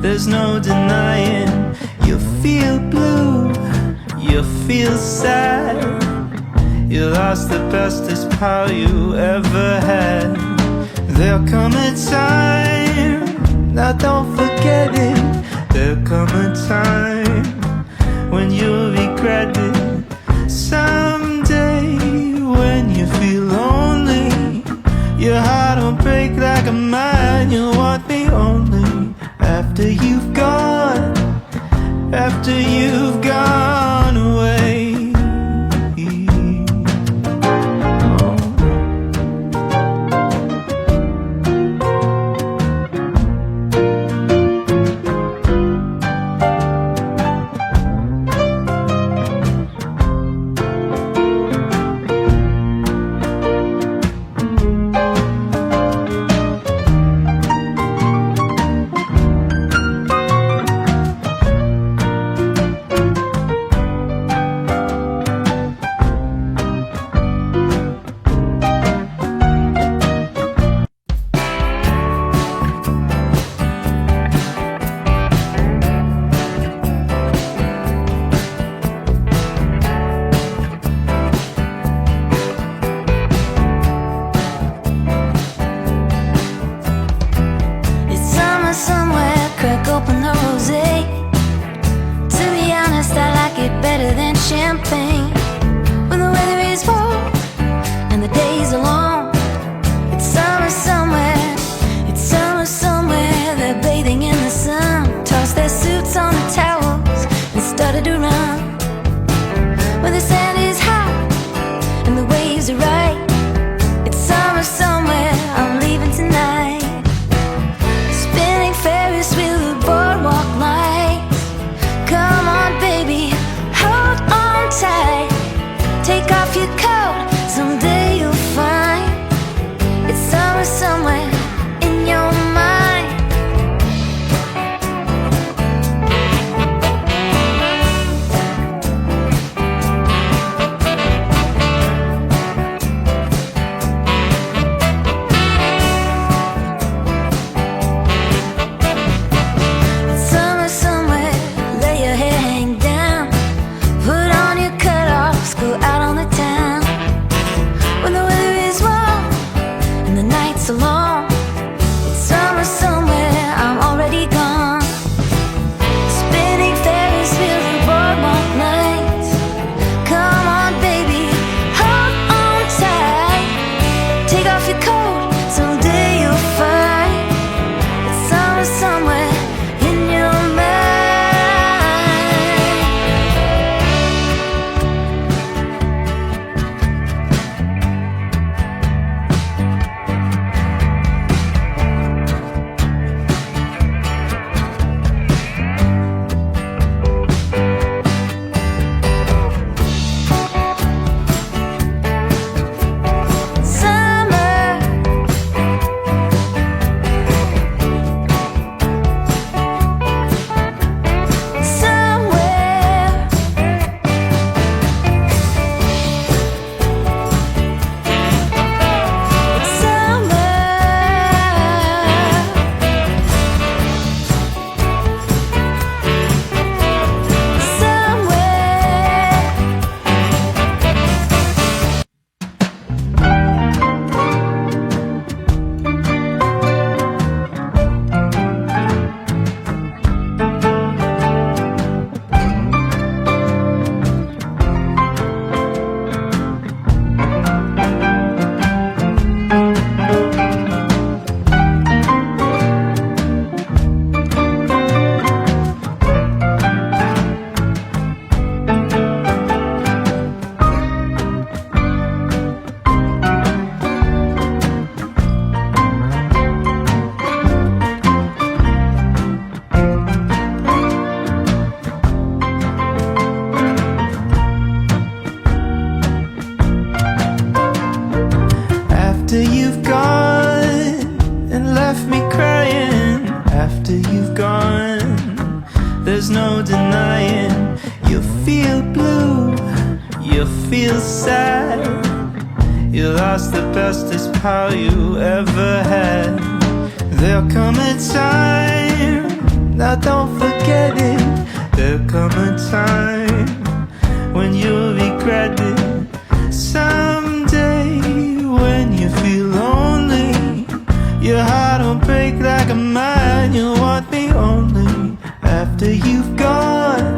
there's no denying. You feel blue, you feel sad. You lost the bestest pal you ever had. There'll come a time, now don't forget it. There'll come a time when you'll regret it. Someday when you feel lonely, your heart will break like a mine. You'll want me only after you've gone, after you've gone away. Champagne when the weather is warm and the days are long. It's summer somewhere, it's summer somewhere. They're bathing in the sun, toss their suits on the towels and started to run. When the sand is hot and the waves are right, it's summer somewhere, I'm leaving tonight. Spinning Ferris wheel, the boardwalk lights. Come on baby, hold on tight. Take off your coat, someday you'll find it's summer somewhere in your mind. It's summer somewhere, let your hair hang down. Put on your cutoffs, go out on the town. When the weather is warm and the nights are long, it's summer somewhere, I'm already gone. Spinning Ferris wheel, the boardwalk nights. Come on baby, hold on tight. Take off your coat, someday you'll find it's summer somewhere in your mind. Summer, somewhere. After you've gone and left me crying, after you've gone, there's no denying. You feel blue, you feel sad. You lost the bestest pal you ever had. There'll come a time, now don't forget it. There'll come a time when you'll regret it. Someday when you feel lonely, your heart will break like a mine. You'll want me only after you've gone,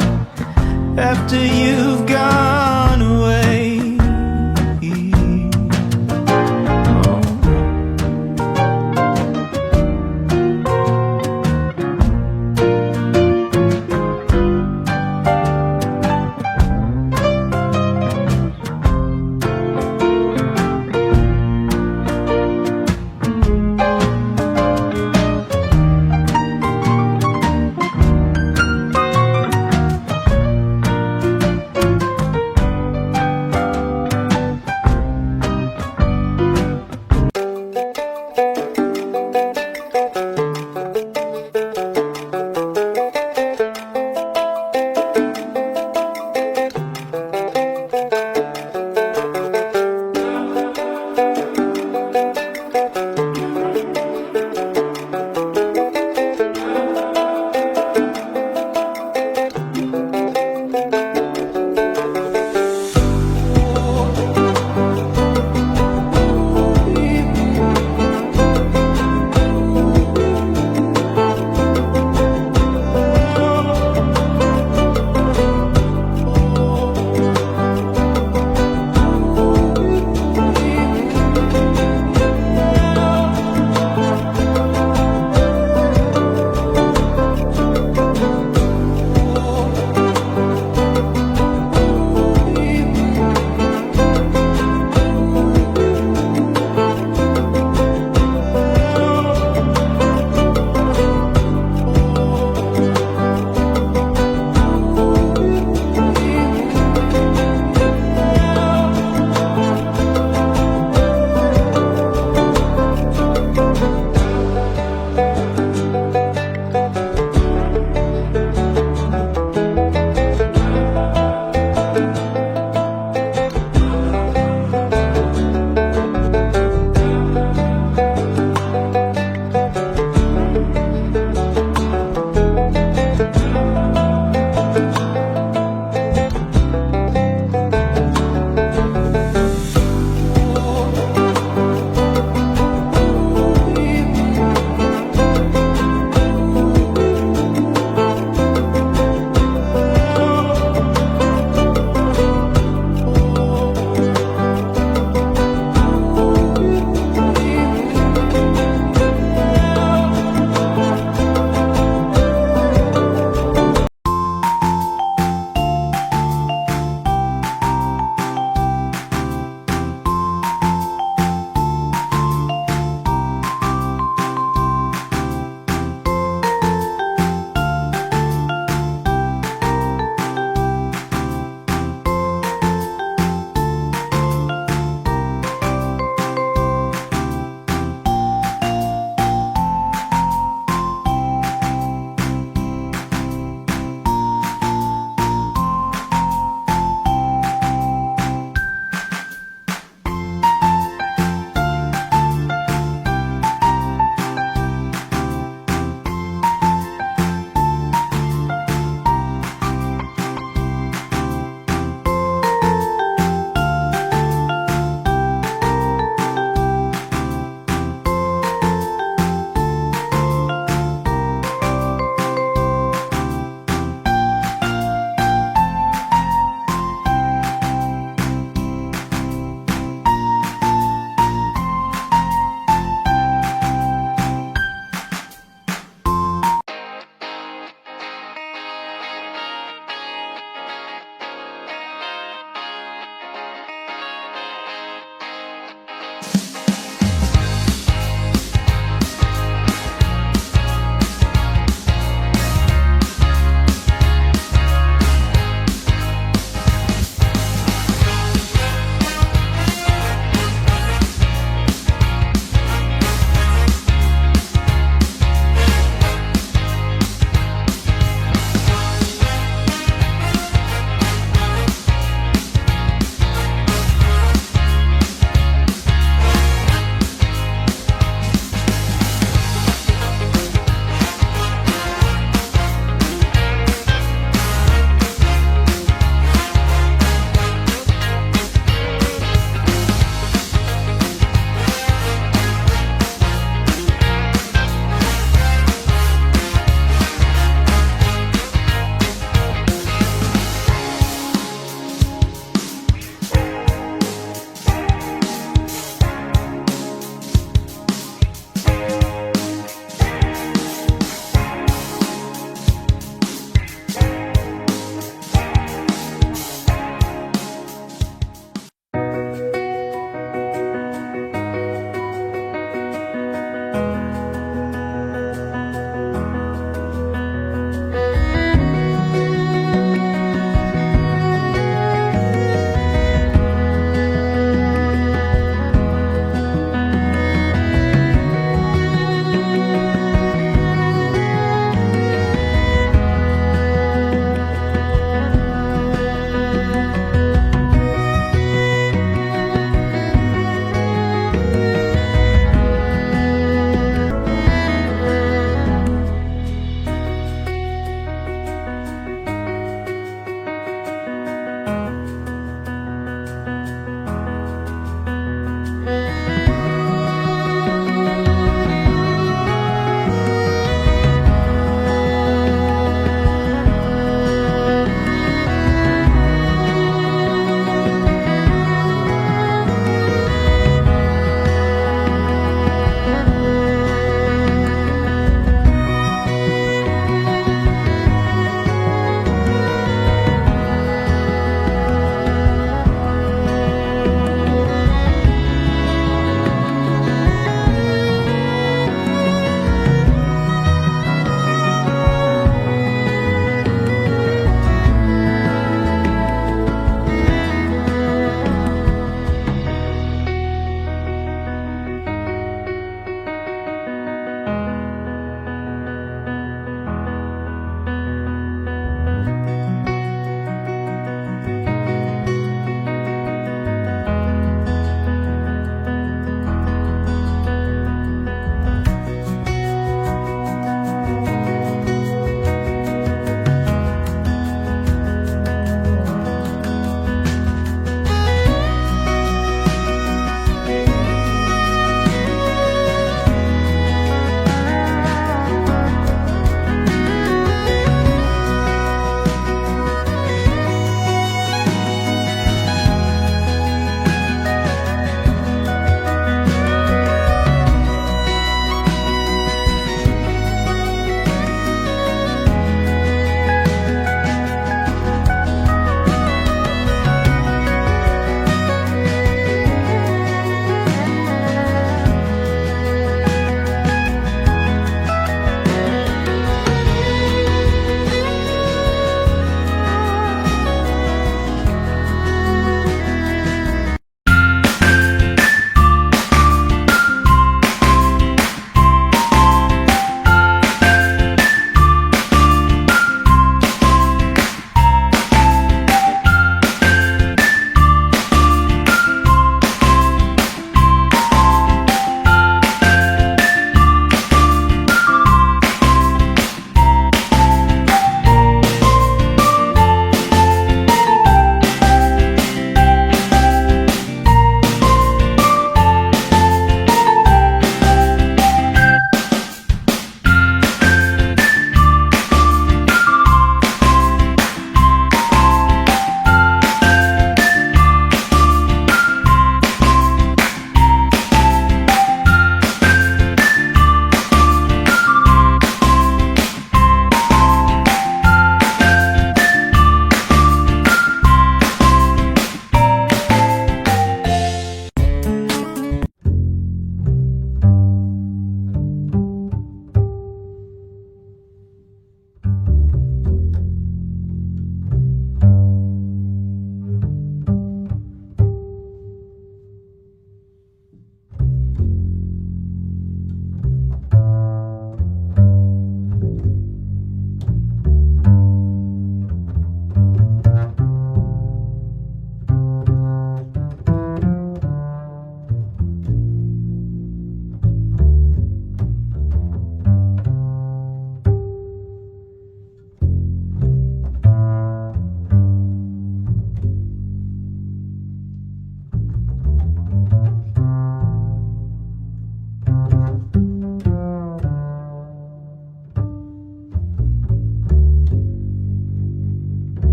after you